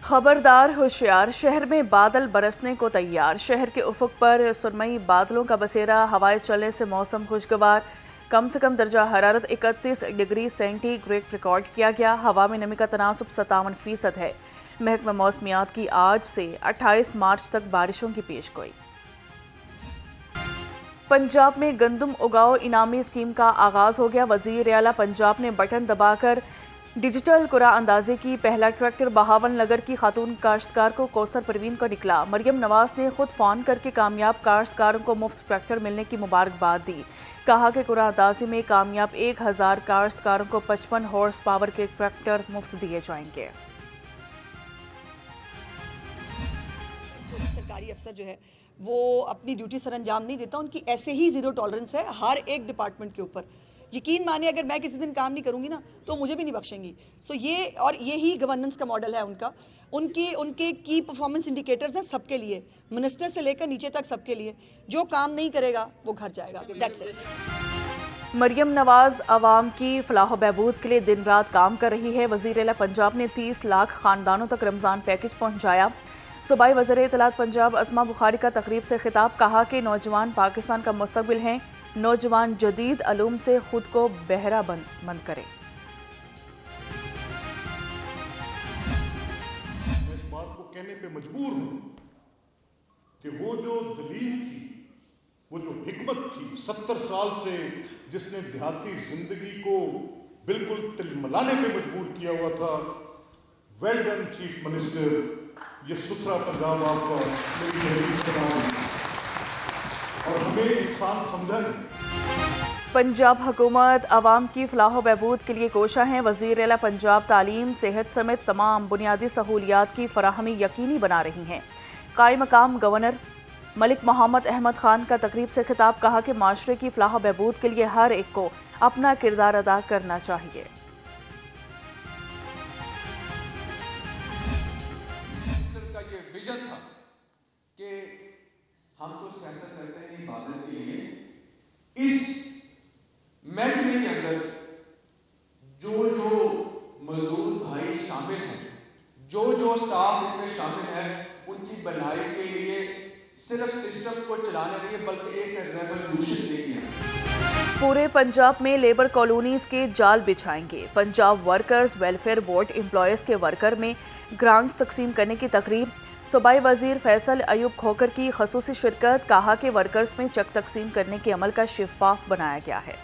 खबरदार होशियार, शहर में बादल बरसने को तैयार। शहर के उफक पर सुरमई बादलों का बसेरा, हवाएं चलने से मौसम खुशगवार। कम से कम दर्जा हरारत 31 डिग्री सेंटीग्रेड रिकॉर्ड किया गया। हवा में नमी का तनासुब 57% है। महकमा मौसमियात की आज से 28 मार्च तक बारिशों की पेशगोई। पंजाब में गंदम उगाओ इनामी स्कीम का आगाज हो गया। वजीर आला पंजाब ने बटन दबाकर डिजिटल कुरा अंदाजी की। पहला ट्रैक्टर बहावन नगर की खातून काश्तकार को कौसर परवीन को निकला। मरियम नवाज ने खुद फोन करके कामयाब काश्तकारों को मुफ्त ट्रैक्टर मिलने की मुबारकबाद दी। कहा कि कुरा अंदाजी में कामयाब 1000 काश्तकारों को 55 हॉर्स पावर के ट्रैक्टर मुफ्त दिए जाएंगे। सरकारी अफसर जो है वो अपनी ड्यूटी सर अंजाम नहीं देता, उनकी ऐसे ही जीरो टॉलरेंस है हर एक डिपार्टमेंट के ऊपर। यकीन माने अगर मैं किसी दिन काम नहीं करूंगी ना तो मुझे भी नहीं बख्शेंगी। सो ये और यही गवर्नेंस का मॉडल है उनका। उनके की परफॉर्मेंस इंडिकेटर्स हैं सबके लिए, मिनिस्टर से लेकर नीचे तक सबके लिए। जो काम नहीं करेगा वो घर जाएगा। That's it. मरियम नवाज आवाम की फलाह बहबूद के लिए दिन रात काम कर रही है। वजीर आला पंजाब ने 30 लाख खानदानों तक रमजान पैकेज पहुंचाया। सूबाई वज़ीर इत्तलात पंजाब अस्मा बुखारी का तकरीब से खिताब। कहा कि नौजवान पाकिस्तान का मुस्तकबिल हैं। नौजवान जदीद अलूम से खुद को बहरा बंद करें। मैं इस बात को कहने पे मजबूर हूं कि वो जो दलील थी, वो जो हिकमत थी 70 साल से, जिसने देहाती जिंदगी को बिल्कुल तिलमिलाने पे मजबूर किया हुआ था, वेल डन चीफ मिनिस्टर। ये सुथरा पंजाब आपका मेरी तहरीर से नाम है और हमें इंसान समझा नहीं। पंजाब हुकूमत आवाम की फलाह बहबूद के लिए कोशा है। वज़ीर आला पंजाब तालीम, सेहत समेत तमाम बुनियादी सहूलियात की फराहमी यकीनी बना रही हैं। कायम मकाम गवर्नर मलिक मोहम्मद अहमद खान का तकरीब से खिताब। कहा कि माशरे की फलाह बहबूद के लिए हर एक को अपना किरदार अदा करना चाहिए। विजन था कि हम तो सियासत करते हैं इबादत के लिए। इस महकमे के अंदर जो मजदूर भाई शामिल हैं, जो स्टाफ इसमें शामिल है, उनकी भलाई के लिए सिर्फ सिस्टम को चलाने नहीं बल्कि एक रेवोल्यूशन लेके आए। पूरे पंजाब में लेबर कॉलोनीज के जाल बिछाएंगे। Punjab workers welfare board employees के वर्कर में ग्रांट्स तकसीम करने की तकरीब। सूबाई वजीर फैसल अयूब खोकर की खसूसी शिरकत। कहा कि वर्कर्स में चेक तकसीम करने के अमल का शिफाफ बनाया गया है।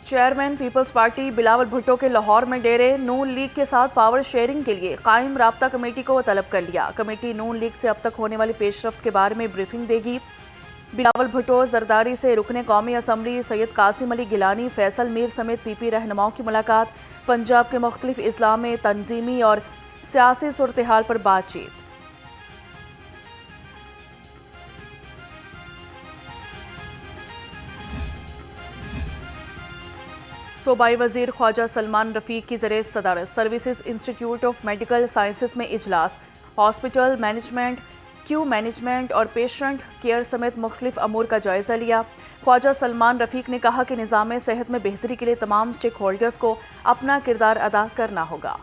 Chairman Peoples Party Bilawal Bhutto के लाहौर में डेरे। नून लीग के साथ पावर शेयरिंग के लिए कायम राब्ता कमेटी को तलब कर लिया। कमेटी नून लीग से अब तक होने वाली पेशरफ्त के बारे में ब्रीफिंग देगी। बिलावल भुट्टो जरदारी से रुकने कौमी असम्बली सैयद कासिम अली गिलानी, फैसल मीर समेत पीपी रहनुमाओं की मुलाकात। पंजाब के मुख्तलिफ इस्लाह में तंजीमी और सियासी सूरत हाल पर बातचीत। सूबाई वजीर ख्वाजा सलमान रफीक की ज़रिए सदारत services institute of medical sciences में इजलास। हॉस्पिटल मैनेजमेंट, क्यू मैनेजमेंट और पेशेंट केयर समेत मुख्तलिफ अमूर का जायजा लिया। ख्वाजा सलमान रफीक ने कहा कि निज़ाम सेहत में बेहतरी के लिए तमाम स्टेक होल्डर्स को अपना किरदार अदा करना होगा।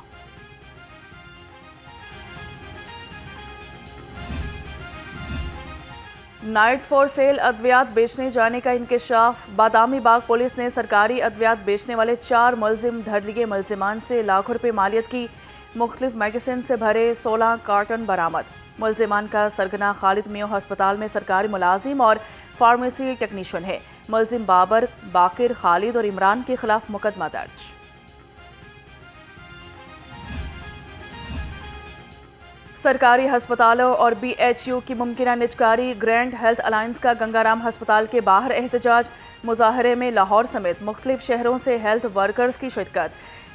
नाइट फॉर सेल अद्वियात बेचने जाने का इंकशाफ। बादामी बाग पुलिस ने सरकारी अद्वियात बेचने वाले 4 मुलजिम धर लिए। मुलजिमान से लाखों रुपए मालियत की मुख्तलिफ मेडिसिन से भरे 16 कार्टन बरामद। मुलजिमान का सरगना खालिद मियो हस्पताल में सरकारी मुलाजिम और फार्मेसी टेक्नीशियन है। मुलजिम बाबर, बाकिर, खालिद और इमरान के खिलाफ मुकदमा दर्ज। सरकारी हस्पतालों और BHU की मुमकिन निजकारी। ग्रैंड हेल्थ अलायंस का गंगाराम हस्पताल के बाहर एहतजाज। मुजाहरे में लाहौर समेत मुख्तलिफ शहरों से हेल्थ वर्कर्स की शिरकत।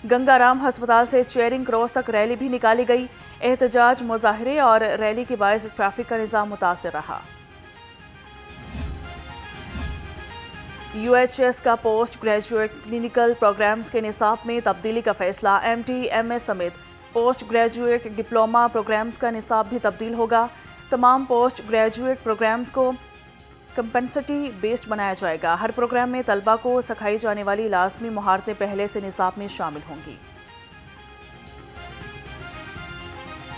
गंगाराम हस्पताल से चेयरिंग क्रॉस तक रैली भी निकाली गई। एहतजाज, मुजाहरे और रैली की बायस ट्रैफिक का निज़ाम मुतासिर रहा। UHS का पोस्ट ग्रेजुएट क्लिनिकल प्रोग्राम्स के निसाब में तब्दीली का फैसला। MT, MS समेत पोस्ट ग्रेजुएट डिप्लोमा प्रोग्राम्स का निसाब भी तब्दील होगा। तमाम पोस्ट ग्रेजुएट प्रोग्राम्स को कंपेंसिटी बेस्ड बनाया जाएगा। हर प्रोग्राम में तलबा को सिखाई जाने वाली लाजमी महारतें पहले से निसाब में शामिल होंगी।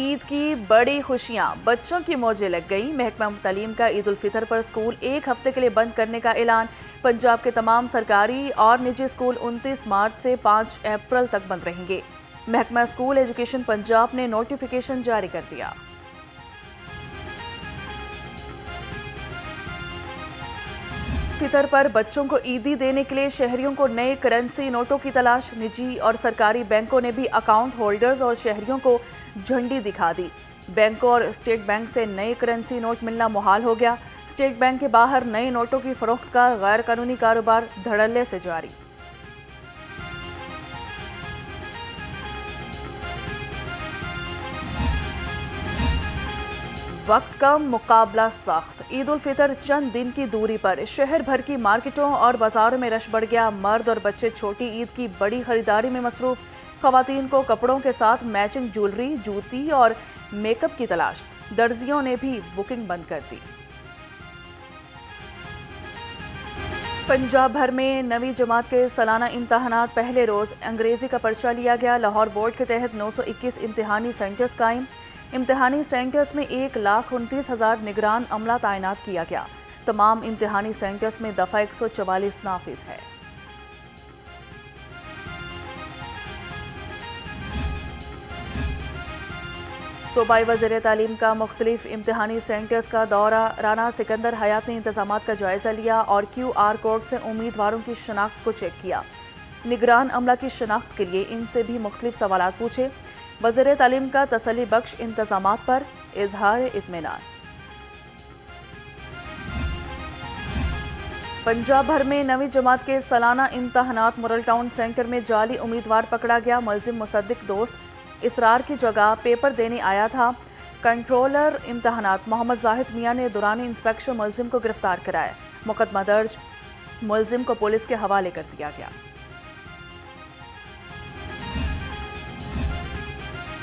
ईद की बड़ी खुशियां, बच्चों की मौजें लग गई। महकमा तालीम का ईद उल फितर पर स्कूल एक हफ्ते के लिए बंद करने का ऐलान। पंजाब के तमाम सरकारी और निजी स्कूल 29 मार्च से 5 अप्रैल तक बंद रहेंगे। महकमा स्कूल एजुकेशन पंजाब ने नोटिफिकेशन जारी कर दिया। फितर पर बच्चों को ईदी देने के लिए शहरियों को नए करेंसी नोटों की तलाश। निजी और सरकारी बैंकों ने भी अकाउंट होल्डर्स और शहरियों को झंडी दिखा दी। बैंकों और स्टेट बैंक से नए करेंसी नोट मिलना मुहाल हो गया। स्टेट बैंक के बाहर नए नोटों की फरोख्त का गैर कानूनी कारोबार धड़ल्ले से जारी। वक्त कम, मुकाबला सख्त। ईद उल फितर चंद दिन की दूरी पर शहर भर की मार्केटों और बाजारों में रश बढ़ गया। मर्द और बच्चे छोटी ईद की बड़ी खरीदारी में मसरूफ। खवातीन को कपड़ों के साथ मैचिंग ज्वेलरी, जूती और मेकअप की तलाश। दर्जियों ने भी बुकिंग बंद कर दी। पंजाब भर में नवी जमात के सालाना इम्तहानात पहले रोज अंग्रेजी का पर्चा लिया गया। लाहौर बोर्ड के तहत 921 इम्तिहानी सेंटर्स कायम। इम्तिहानी सेंटर्स में 1,29,000 निगरान अमला तैनात किया गया। तमाम इम्तिहानी सेंटर्स में दफा 144 नाफिज है। सूबाई वज़ीर तालीम का मुख्तलिफ इम्तिहानी सेंटर्स का दौरा। राना सिकंदर हयात ने इंतजामात का जायजा लिया और QR कोड से उम्मीदवारों की शनाख्त को चेक किया। निगरान अमला की शनाख्त के लिए इनसे भी मुख्तलिफ सवालात पूछे। वज़ीर तालीम का तसल्ली बख्श इंतजामात पर इजहार इत्मीनान। पंजाब भर में नवी जमात के सालाना इम्तहानात मॉडल टाउन सेंटर में जाली उम्मीदवार पकड़ा गया। मुलजिम मुसद्दिक दोस्त इसरार की जगह पेपर देने आया था। कंट्रोलर इम्तहानात मोहम्मद जाहिद मियां ने दौरान इंस्पेक्शन मुलजिम को गिरफ्तार कराया। मुकदमा दर्ज, मुलजिम को पुलिस के हवाले कर दिया गया।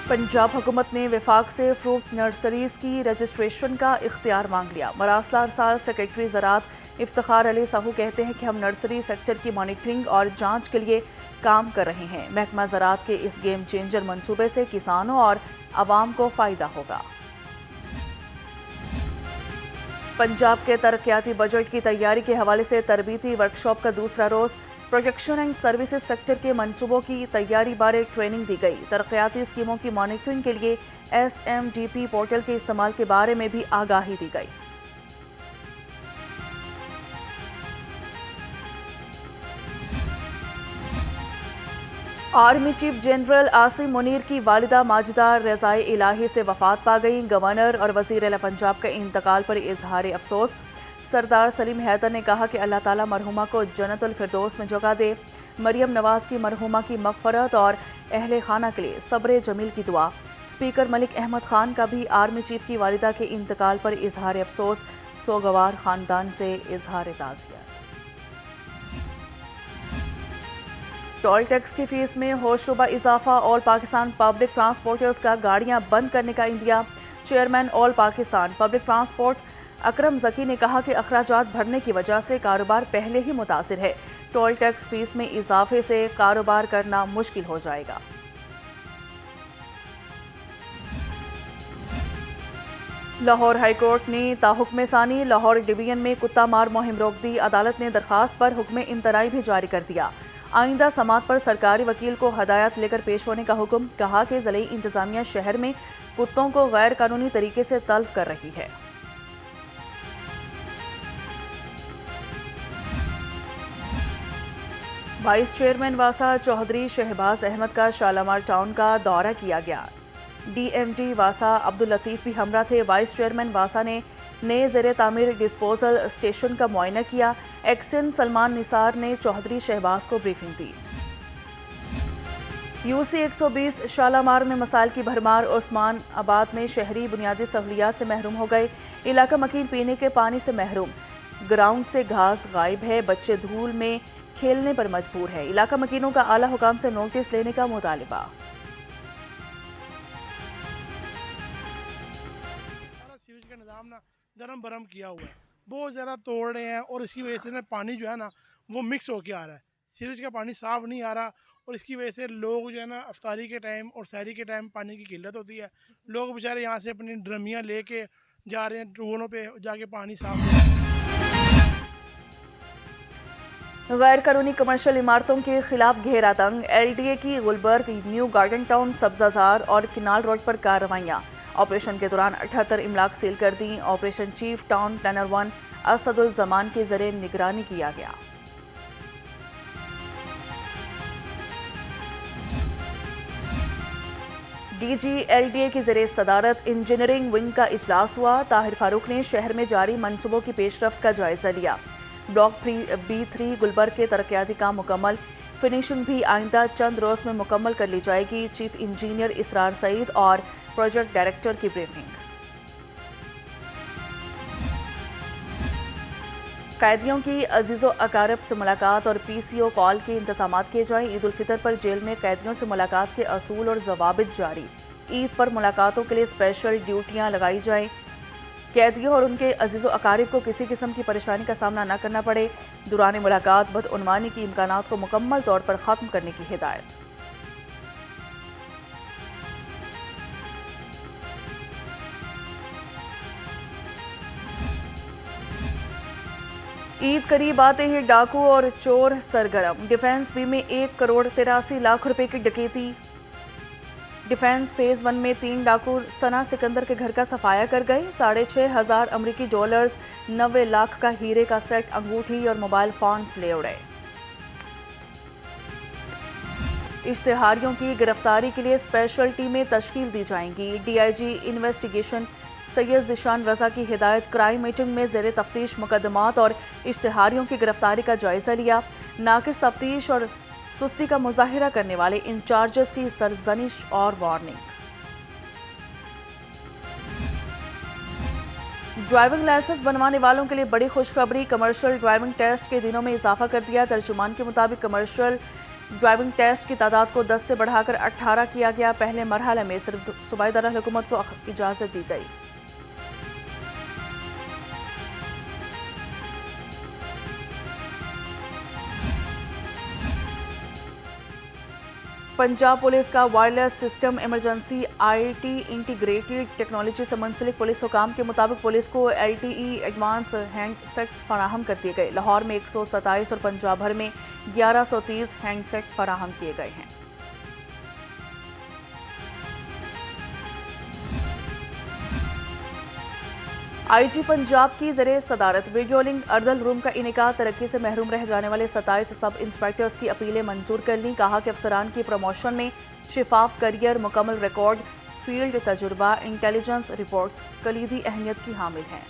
पंजाब हुकूमत ने वफाक से फ्रूट नर्सरीज की रजिस्ट्रेशन का इख्तियार मांग लिया। मरासला अरसाल सेक्रेटरी ज़राअत इफ्तिखार अली साहू कहते हैं कि हम नर्सरी सेक्टर की मॉनिटरिंग और जांच के लिए काम कर रहे हैं। महकमा ज़राअत के इस गेम चेंजर मंसूबे से किसानों और आवाम को फ़ायदा होगा। पंजाब के तरक्याती बजट की तैयारी के हवाले से तरबीती वर्कशॉप का दूसरा रोज़। प्रोटेक्शन एंड सर्विसेज सेक्टर के मंसूबों की तैयारी बारे ट्रेनिंग दी गई। तरक्याती स्कीमों की मॉनिटरिंग के लिए SMDP पोर्टल के इस्तेमाल के बारे में भी आगाही दी गई। Army chief general Asim Munir की वालिदा माजिदा रज़ाए इलाही से वफात पा गई। गवर्नर और वज़ीर आला पंजाब के इंतकाल पर इजहार अफसोस। सरदार सलीम हैदर ने कहा कि अल्लाह ताला मरहुमा को जन्नतुल फिरदौस में जगह दे। मरियम नवाज की मरहुमा की मग़फ़रत और अहले खाना के लिए सब्र जमील की दुआ। स्पीकर मलिक अहमद खान का भी आर्मी चीफ की वालिदा के इंतकाल पर इजहार अफसोस। सोगवार ख़ानदान से इजहार ताज़ियत। टोल टैक्स की फीस में होशरुबा इजाफा। ऑल पाकिस्तान पब्लिक ट्रांसपोर्टर्स का गाड़ियां बंद करने का इंदिया। Chairman all Pakistan public transport Akram Zaki ने कहा कि अखराजात बढ़ने की वजह से कारोबार पहले ही मुतासिर है। टोल टैक्स फीस में इजाफे से कारोबार करना मुश्किल हो जाएगा। लाहौर हाईकोर्ट ने ताहुक्म सानी लाहौर डिवीजन में कुत्ता मार मुहिम रोक दी। अदालत ने दरखास्त पर हुक्म इम्तनाई भी जारी कर दिया। आइंदा समात पर सरकारी वकील को हदायत लेकर पेश होने का हुक्म। कहा कि ज़िले इंतजामिया शहर में कुत्तों को गैर कानूनी तरीके से तल्फ कर रही है। वाइस चेयरमैन वासा चौधरी शहबाज अहमद का शालामार टाउन का दौरा किया गया। DMD वासा अब्दुल लतीफ़ भी हमरा थे। वाइस चेयरमैन वासा ने नए ज़ेरे तामीर डिस्पोजल स्टेशन का मुआयना किया। एक्सन सलमान निसार ने चौधरी शहबाज को ब्रीफिंग दी। UC 120 शालामार में मसाइल की भरमार। उस्मान आबाद में शहरी बुनियादी सहूलियात से महरूम हो गए। इलाका मकीन पीने के पानी से महरूम। ग्राउंड से घास गायब है। बच्चे धूल में खेलने पर मजबूर है। इलाका मकीनों का आला हुकाम से नोटिस लेने का मुतालिबा। सीवेज का निज़ाम ना दरम बरम किया हुआ है, बहुत ज़्यादा तोड़ रहे हैं और इसकी वजह से ना पानी जो है ना वो मिक्स होके आ रहा है, सीवरेज का पानी साफ़ नहीं आ रहा और इसकी वजह से लोग जो है ना अफ्तारी के टाइम और सहरी के टाइम पानी की किल्लत होती है। लोग बेचारे यहाँ से अपनी ड्रमियाँ लेके जा रहे हैं, ट्यूबों पे जाके पानी साफ। गैर कानूनी कमर्शियल इमारतों के खिलाफ घेरा तंग, LDA की Gulberg, New Garden Town, Sabzazar और किनाल रोड पर कार्रवाइयां। ऑपरेशन के दौरान 78 इमलाक सील कर दी। Operation chief town planner 1 Asadul Zaman के जरिए निगरानी किया गया। DG LDA की ज़रिए सदारत इंजीनियरिंग विंग का इजलास हुआ। ताहिर फारूक ने शहर में जारी मंसूबों की पेशरफ्त का जायजा लिया। ब्लॉक B3 गुलबर्ग के तरक्याती काम मुकम्मल, फिनिशिंग भी आइंदा चंद रोज में मुकम्मल कर ली जाएगी। चीफ इंजीनियर इसरार सईद और प्रोजेक्ट डायरेक्टर की ब्रीफिंग। कैदियों की अजीज़ो अकारब से मुलाकात और PCO कॉल के इंतजाम किए जाएं। ईद उल फितर पर जेल में कैदियों से मुलाकात के असूल और जवाबित जारी। ईद पर मुलाकातों के लिए स्पेशल ड्यूटियां लगाई जाएं। कैदियों और उनके अजीज़ो अकारिब को किसी किस्म की परेशानी का सामना न करना पड़े। दौरान मुलाकात बदउनवानी की इम्कानात को मुकम्मल तौर पर ख़त्म करने की हिदायत। ईद करीब आते ही डाकू और चोर सरगर्म। डिफेंस बी में 1 करोड़ 83 लाख रुपए की डकैती। डिफेंस फेज 1 में 3 डाकू सना सिकंदर के घर का सफाया कर गए। 6,500 अमरीकी डॉलर्स, 90 लाख का हीरे का सेट, अंगूठी और मोबाइल फोन्स ले उड़े। इश्तिहारियों की गिरफ्तारी के लिए स्पेशल टीमें तश्कील दी जाएंगी। DIG इन्वेस्टिगेशन सैयद ज़िशान रजा की हिदायत। क्राइम मीटिंग में ज़ेरे तफ्तीश मुकदमात और इश्तिहारियों की गिरफ्तारी का जायजा लिया। नाकिस तफ्तीश और सुस्ती का मुजाहिरा करने वाले इंचार्जेस की सरजनिश और वार्निंग। ड्राइविंग लाइसेंस बनवाने वालों के लिए बड़ी खुशखबरी। कमर्शियल ड्राइविंग टेस्ट के दिनों में इजाफा कर दिया। तर्जुमान के मुताबिक कमर्शियल ड्राइविंग टेस्ट की तादाद को 10 से बढ़ाकर 18 किया गया। पहले मरहले में सिर्फ सूबाई दारुल-हुकूमत को इजाज़त दी गई। पंजाब पुलिस का wireless system emergency IT integrated technology से मुंसलिक पुलिस हुकाम के मुताबिक पुलिस को LTE एडवांस हैंडसेट्स फराहम कर दिए गए। लाहौर में 127 और पंजाब भर में 1130 हैंडसेट फराहम किए गए हैं। IG पंजाब की ज़रिए सदारत वीडियो लिंक अर्दल रूम का इनेका। तरक्की से महरूम रह जाने वाले 27 सब इंस्पेक्टर्स की अपीलें मंजूर कर ली। कहा कि अफसरान की प्रमोशन में शिफाफ करियर, मुकम्मल रिकॉर्ड, फील्ड तजुर्बा, इंटेलिजेंस रिपोर्ट्स कलीदी अहमियत की हामिल हैं।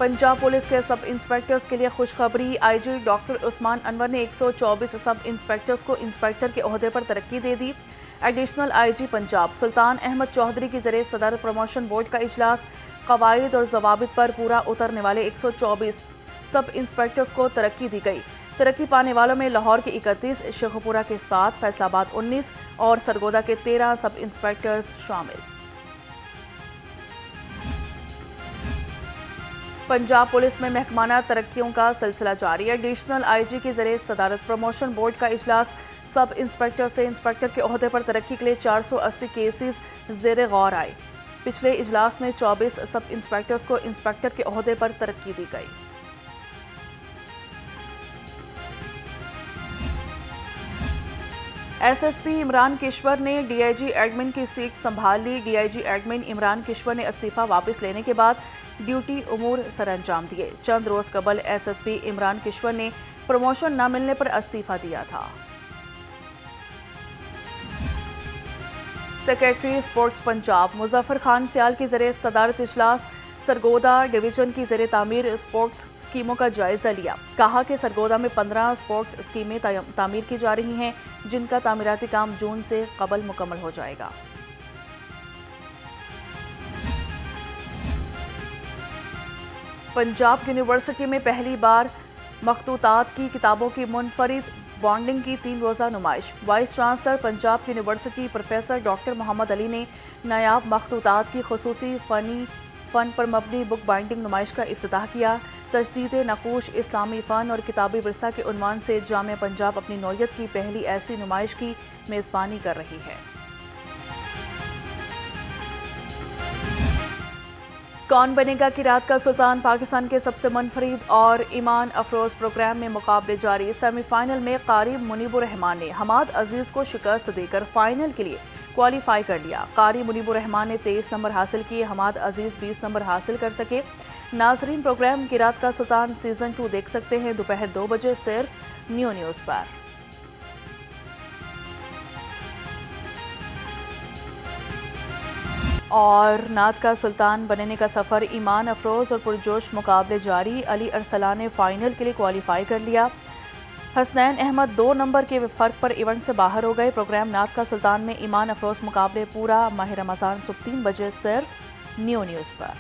पंजाब पुलिस के सब इंस्पेक्टर्स के लिए खुशखबरी। IG डॉक्टर उस्मान अनवर ने 124 सब इंस्पेक्टर्स को इंस्पेक्टर के ओहदे पर तरक्की दे दी। एडिशनल IG पंजाब सुल्तान अहमद चौधरी की जरिए सदर प्रमोशन बोर्ड का इजलास। कवायद और जवाबित पर पूरा उतरने वाले 124 सब इंस्पेक्टर्स को तरक्की दी गई। तरक्की पाने वालों में लाहौर के 31, शेखपुरा के 7, फैसलाबाद 19 और सरगोदा के 13 सब इंस्पेक्टर्स शामिल। पंजाब पुलिस में महकमाना तरक्कियों का सिलसिला जारी है। एडिशनल IG के जरिए सदारत प्रमोशन बोर्ड का इजलास। सब इंस्पेक्टर से इंस्पेक्टर के ओहदे पर तरक्की के लिए 480 केसेस ज़ेरे गौर आए। पिछले इजलास में 24 सब इंस्पेक्टर्स को इंस्पेक्टर के ओहदे पर तरक्की दी गई। SSP इमरान किश्वर ने DIG एडमिन की सीट संभाल ली। DIG एडमिन इमरान किश्वर ने इस्तीफा वापस लेने के बाद ड्यूटी उमूर सरअंजाम दिए। चंद रोज कबल SSP इमरान किश्वर ने प्रमोशन न मिलने पर इस्तीफा दिया था। सेक्रेटरी स्पोर्ट्स पंजाब मुजफ्फर खान सियाल के जरिए सदारत इजलास। सरगोदा डिवीजन की ज़रिए तामीर स्पोर्ट्स स्कीमों का जायजा लिया। कहा कि सरगोदा में 15 स्पोर्ट्स स्कीमें तामीर की जा रही हैं, जिनका तामीराती काम जून से कबल मुकम्मल हो जाएगा। पंजाब यूनिवर्सिटी में पहली बार मखतूतात की किताबों की मुनफरिद बॉन्डिंग की 3 रोज़ा नुमाइश। Vice chancellor Punjab university professor doctor Mohammad Ali ने नायाब मखतूतात की खुसूसी फ़न पर मबनी बुक बाइंडिंग नुमाइश का इफ्तिताह किया। तजदीद नकूश इस्लामी फ़न और किताबी विरसा के उन्वान से जामिया पंजाब अपनी नौयत की पहली ऐसी नुमाइश की मेज़बानी कर रही है। कौन बनेगा किरात का सुल्तान पाकिस्तान के सबसे मुनफरिद और ईमान अफरोज प्रोग्राम में मुकाबले जारी। सेमीफाइनल में कारी मुनीबुर रहमान ने हमाद अजीज को शिकस्त देकर फाइनल के लिए क्वालिफाई कर लिया। कारी मुनीबुर रहमान ने 23 नंबर हासिल किए, हमाद अजीज 20 नंबर हासिल कर सके। नाजरीन, प्रोग्राम किरात का सुल्तान सीजन 2 देख सकते हैं दोपहर 2 बजे सिर्फ न्यूज़ पर। और नात का सुल्तान बनने का सफ़र ईमान अफरोज और पुरजोश मुकाबले जारी। अली अरसलान ने फाइनल के लिए क्वालिफाई कर लिया। हसनैन अहमद 2 नंबर के फ़र्क पर इवेंट से बाहर हो गए। प्रोग्राम नात का सुल्तान में ईमान अफरोज मुकाबले पूरा माह रमज़ान सुबह 3 बजे सिर्फ न्यूज़ पर।